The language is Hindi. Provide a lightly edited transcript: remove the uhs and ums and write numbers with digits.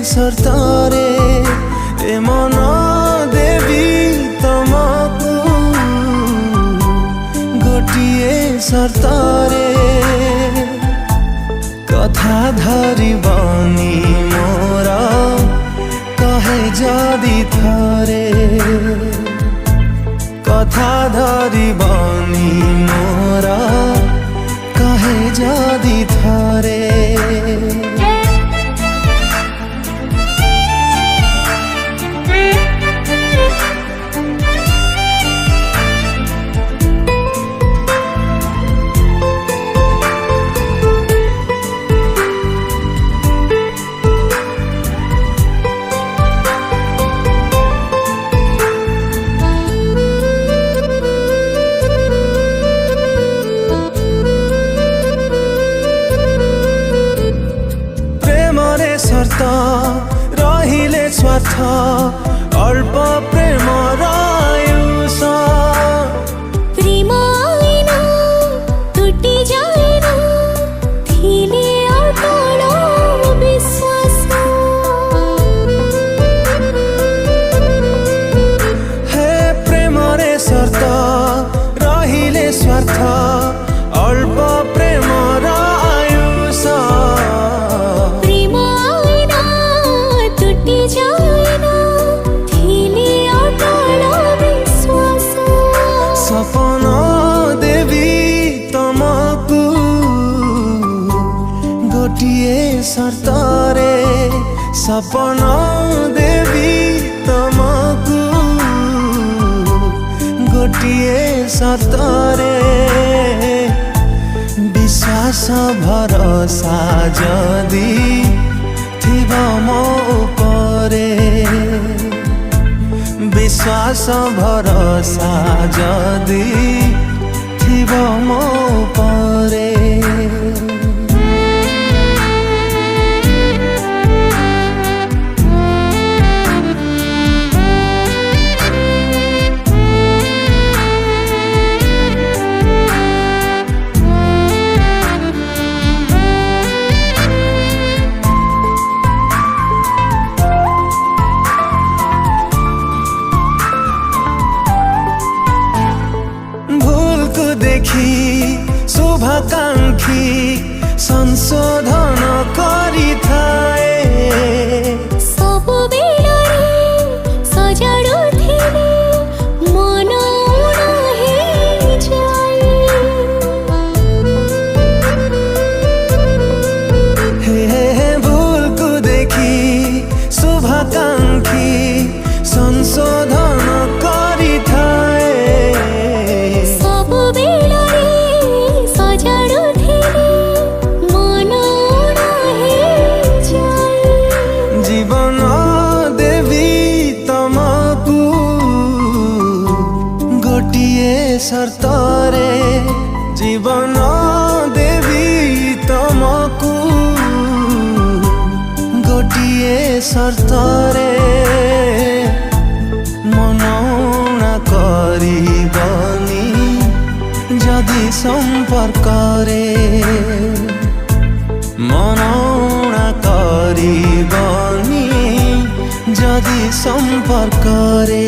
सर्तारे ए मन देवी तमकु गोटिए सर्तारे कथा धरिबनी मोर कहे जदि थरे कथा धरिबनी मोर कहे जदि थरे शर्त रहिले स्वार्थ अल्प प्रेम आयुष प्रेम आइन टुटी जाइन थिले अटल विश्वास हे प्रेम रे शर्त रहिले स्वार्थ अल्प प्रेम सपना देवी तमकु गोटिए सर्तारे सपना देवी तमकु गोटिए सर्तारे विश्वास भरोसा जदि थिबा मो उपरे विश्वास भरोसा जदि थिबा मो उपरे शुभाकांक्षी संशोधन करी थाए सब बेलारे सजाडु थिले मन उडाहे जाए हे भूल को देखी शुभाकांक्षी संशोधन करी थाए जीवन देवी तमकु गोटिए सर्तारे जीवन देवी तमकु गोटिए सर्तारे मनौना करिबनी जदि संपर्करे मनौना करिबनी जदि संपर्करे